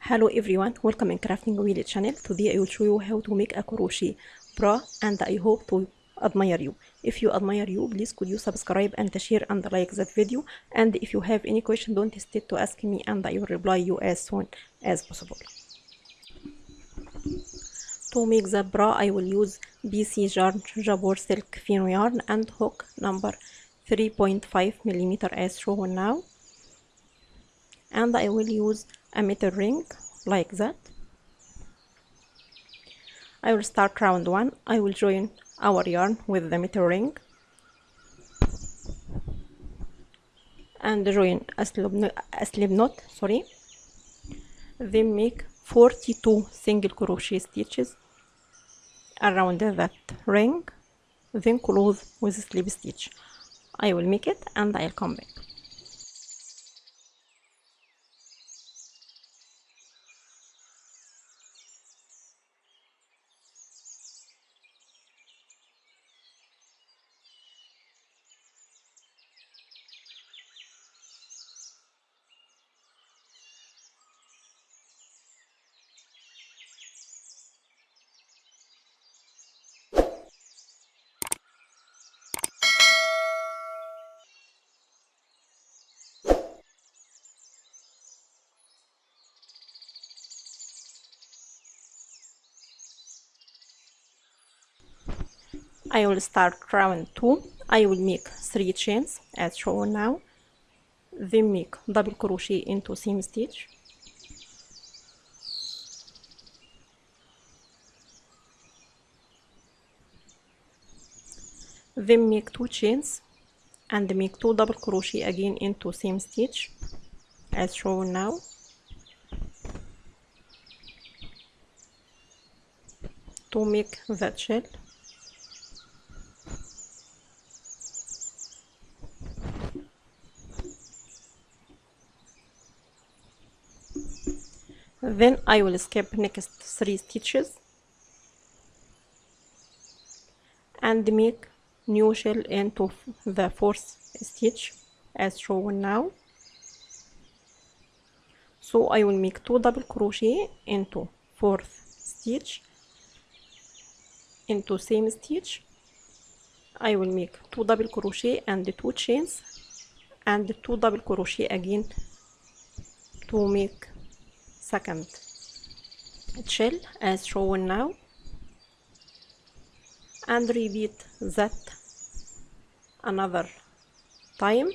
Hello everyone, welcome in Crafting Wheel channel. Today I will show you how to make a crochet bra and I hope to admire you. If you admire you, please could you subscribe and share and like that video, and if you have any question don't hesitate to ask me and I will reply you as soon as possible. To make the bra I will use BC yarn, Jabor silk fino yarn and hook number 3.5mm as shown now, and I will use a metal ring like that. I will start round 1. I will join our yarn with the metal ring and join a slip knot, then make 42 single crochet stitches around that ring, then close with a slip stitch. I will make it and I'll come back. I will start round 2. I will make 3 chains as shown now, then make double crochet into seam stitch, then make 2 chains and make 2 double crochet again into seam stitch as shown now, to make that shell. Then I will skip next 3 stitches and make new shell into the 4th stitch as shown now. So I will make 2 double crochet into 4th stitch into same stitch. I will make 2 double crochet and 2 chains and 2 double crochet again to make second shell as shown now, and repeat that another time.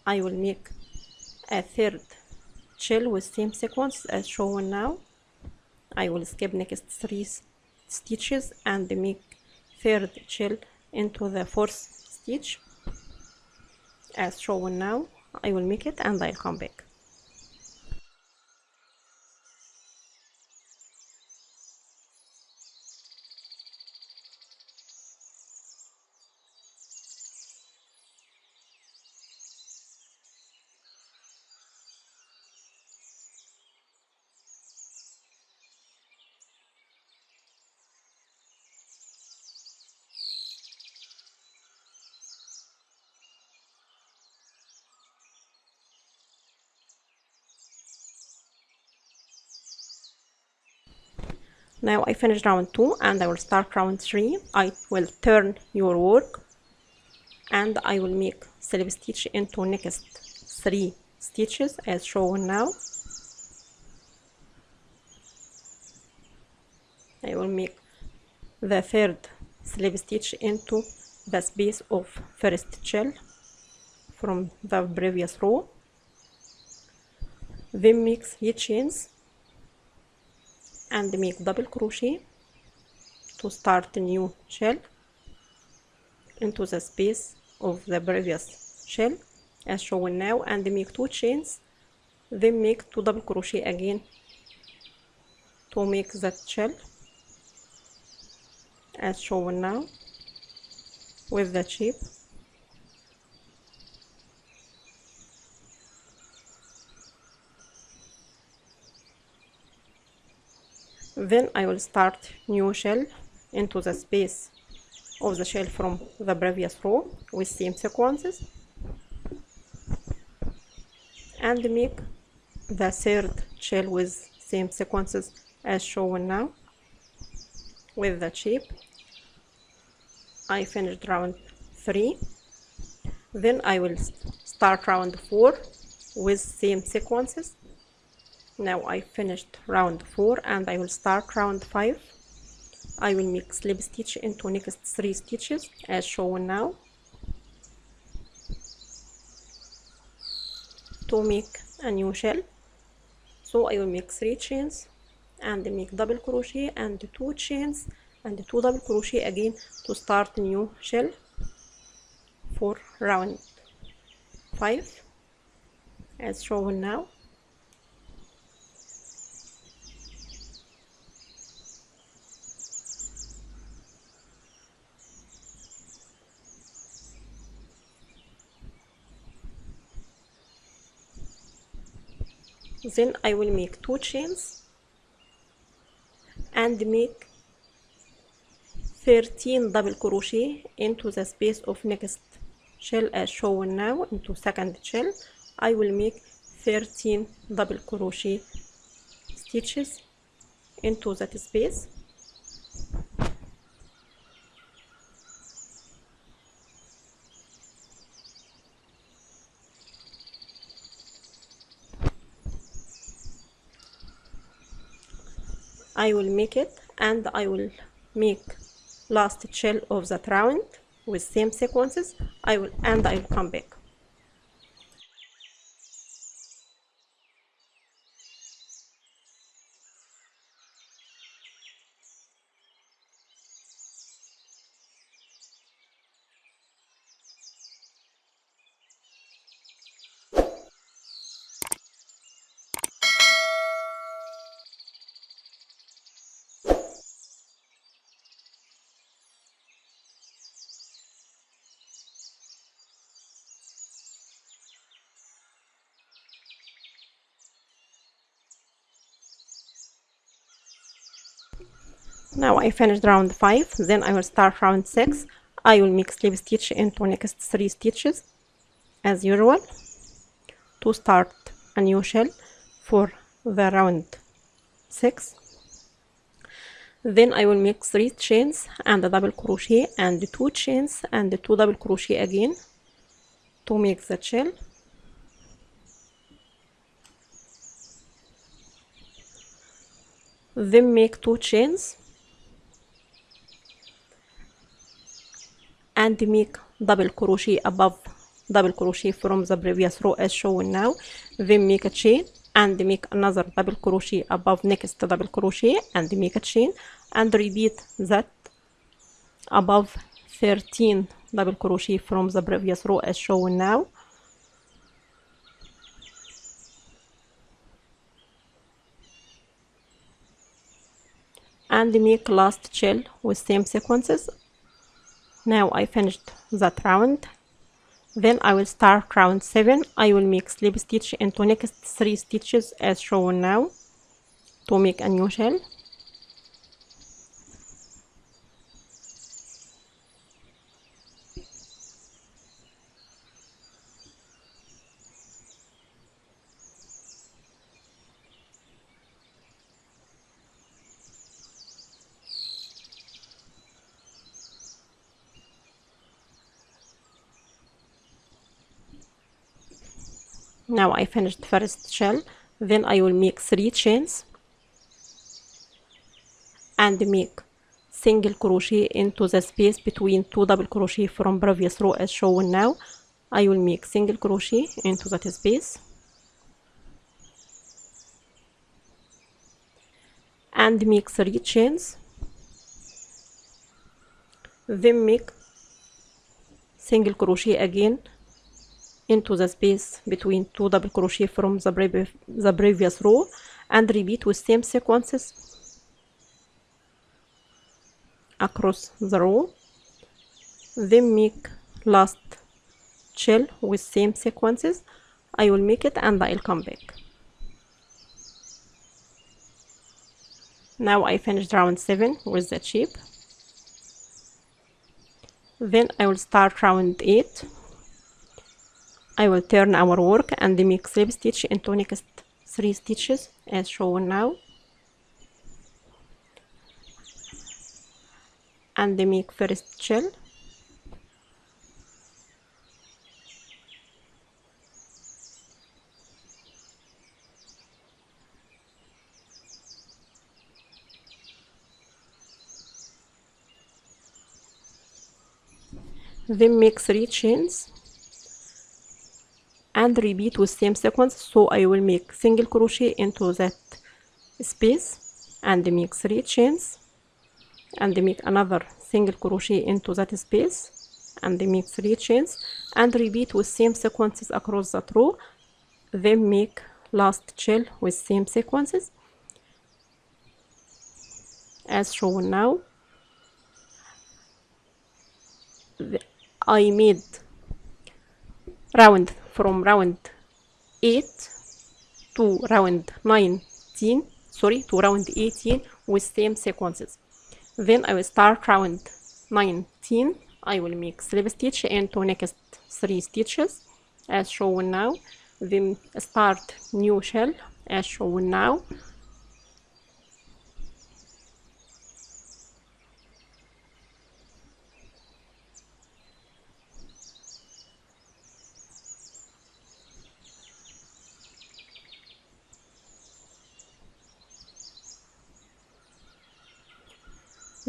I will make a 3rd shell with same sequence as shown now. I will skip next 3 stitches and make 3rd shell into the 4th stitch as shown now. I will make it and I'll come back. Now I finished round 2 and I will start round 3. I will turn your work and I will make slip stitch into next 3 stitches as shown now. I will make the 3rd slip stitch into the space of 1st shell from the previous row, then make 3 chains and make double crochet to start a new shell into the space of the previous shell as shown now, and make 2 chains, then make 2 double crochet again to make that shell as shown now with the shape. Then I will start new shell into the space of the shell from the previous row with same sequences and make the third chain with same sequences as shown now with the shape. I finished round 3. Then I will start round 4 with same sequences. Now I finished round 4 and I will start round 5. I will make slip stitch into next 3 stitches as shown now. To make a new shell, so I will make 3 chains and make double crochet and 2 chains and 2 double crochet again to start new shell for round 5 as shown now. Then I will make 2 chains and make 13 double crochet into the space of next shell as shown now. Into second shell I will make 13 double crochet stitches into that space. I will make it and I will make last shell of that round with same sequences. I will come back. Now I finished round 5. Then I will start round 6. I will make slip stitch into next 3 stitches as usual to start a new shell for the round 6. Then I will make 3 chains and a double crochet and 2 chains and 2 double crochet again to make the shell. Then make 2 chains and make double crochet above double crochet from the previous row as shown now. Then make a chain and make another double crochet above next double crochet and make a chain and repeat that above 13 double crochet from the previous row as shown now. And make last shell with same sequences. Now I finished that round. Then I will start round 7. I will make slip stitch into next 3 stitches as shown now to make a new shell. Now I finished first shell. Then I will make 3 chains and make single crochet into the space between 2 double crochet from previous row as shown now. I will make single crochet into that space and make 3 chains. Then make single crochet again into the space between 2 double crochet from the previous row and repeat with same sequences across the row. Then make last shell with same sequences. I will make it and I'll come back. Now I finished round 7 with that shape. Then I will start round 8. I will turn our work and make slip stitch into next 3 stitches as shown now, and make first shell, then make 3 chains and repeat with same sequence. So I will make single crochet into that space and make 3 chains and make another single crochet into that space and make 3 chains and repeat with same sequences across that row, then make last shell with same sequences as shown now. I made round from round 8 to round 19, sorry, to round 18 with same sequences. Then I will start round 19. I will make slip stitch into next 3 stitches as shown now, then start new shell as shown now.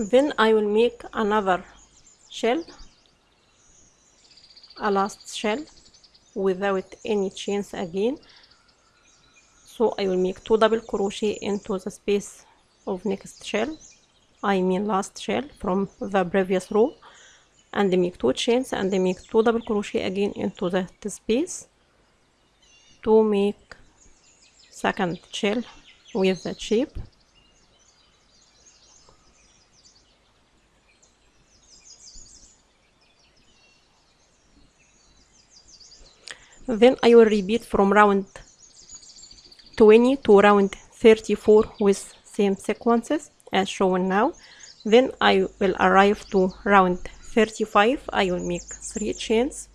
Then I will make another shell, a last shell without any chains again. So I will make 2 double crochet into the space of next shell, I mean last shell from the previous row, and make 2 chains and make 2 double crochet again into that space to make second shell with that shape. Then I will repeat from round 20 to round 34 with same sequences as shown now. Then I will arrive to round 35. I will make 3 chains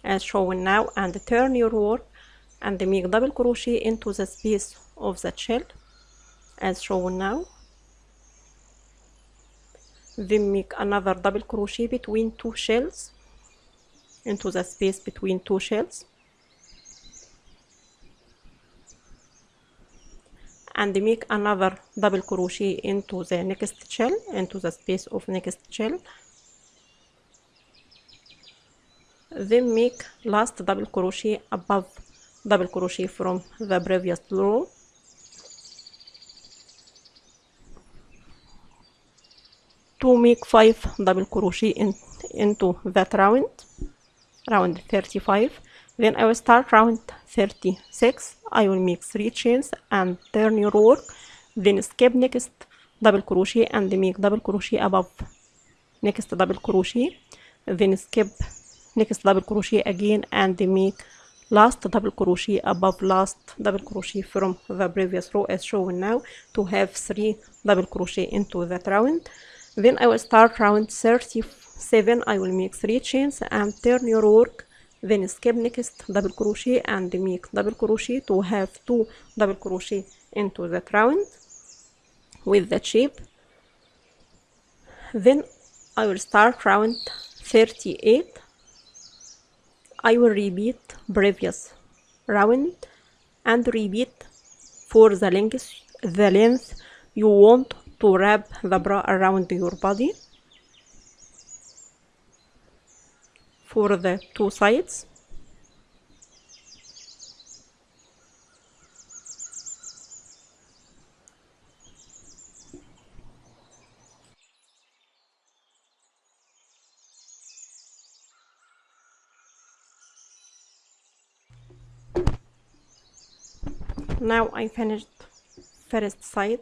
as shown now and turn your work and make double crochet into the space of the shell as shown now. Then make another double crochet between 2 shells into the space between 2 shells and make another double crochet into the next shell, into the space of next shell. Then make last double crochet above double crochet from the previous row. To make 5 double crochet into that round 35. Then I will start round 36. I will make 3 chains and turn your work, then skip next double crochet and make double crochet above next double crochet, then skip next double crochet again and make last double crochet above last double crochet from the previous row as shown now to have 3 double crochet into that round. Then I will start round 37. I will make 3 chains and turn your work, then skip next double crochet and make double crochet to have 2 double crochet into that round with that shape. Then I will start round 38. I will repeat previous round and repeat for the length you want to wrap the bra around your body for the 2 sides. Now I finished first side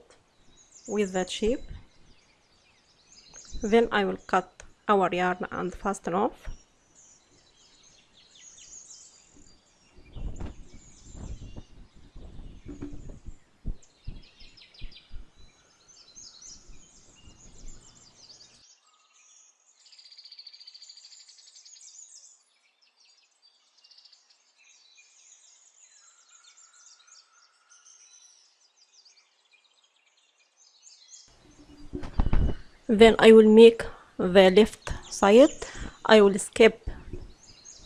with that shape. Then I will cut our yarn and fasten off. Then I will make the left side. I will skip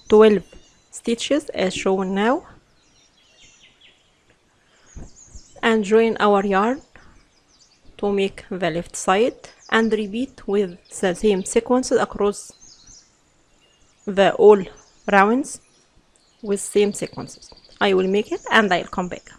12 stitches as shown now and join our yarn to make the left side and repeat with the same sequences across the all rounds with same sequences. I will make it and I'll come back.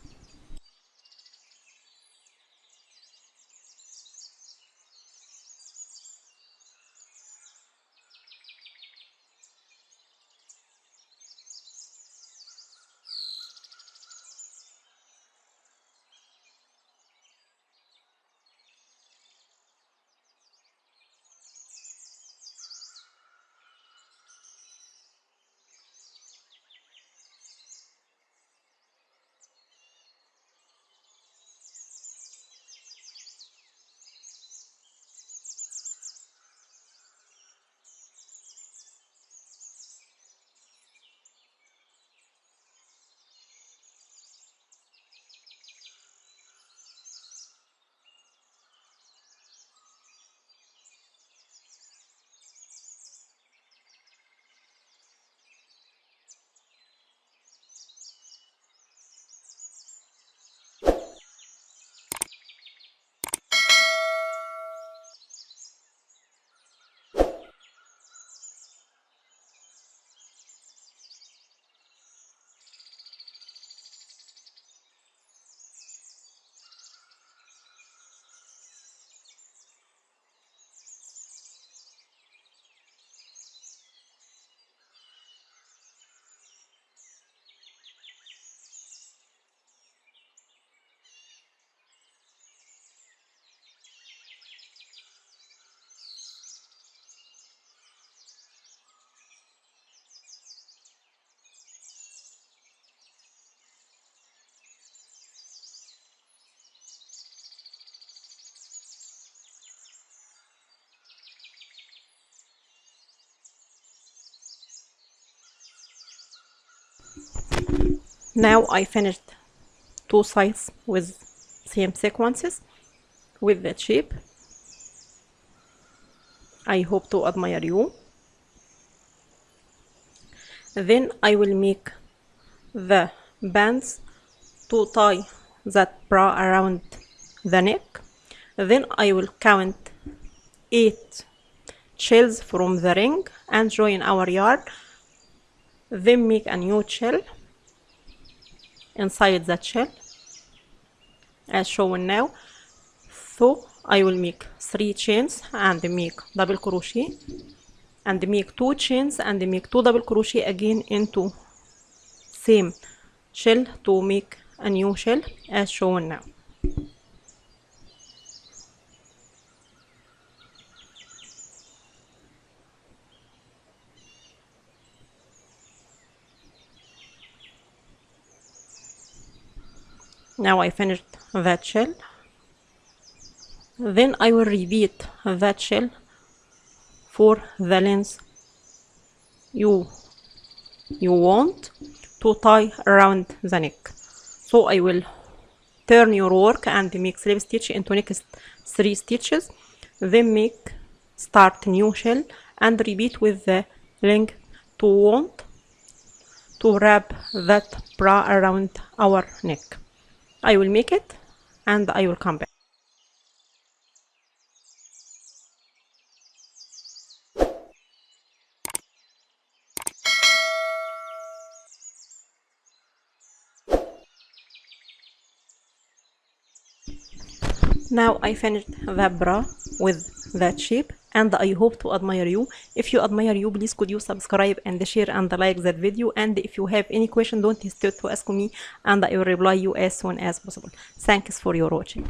Now I finished two sides with same sequences with the shape. I hope to admire you. Then I will make the bands to tie that bra around the neck. Then I will count 8 shells from the ring and join our yarn. Then make a new shell inside that shell as shown now. So I will make 3 chains and make double crochet and make 2 chains and make 2 double crochet again into same shell to make a new shell as shown now. Now I finished that shell. Then I will repeat that shell for the length you want to tie around the neck. So I will turn your work and make slip stitch into next 3 stitches, then make start new shell and repeat with the length to want to wrap that bra around our neck. I will make it and I will come back. Now I finished the bra with that shape and I hope to admire you. If you admire you, please could you subscribe and share and like that video, and if you have any question don't hesitate to ask me and I will reply you as soon as possible. Thanks for your watching.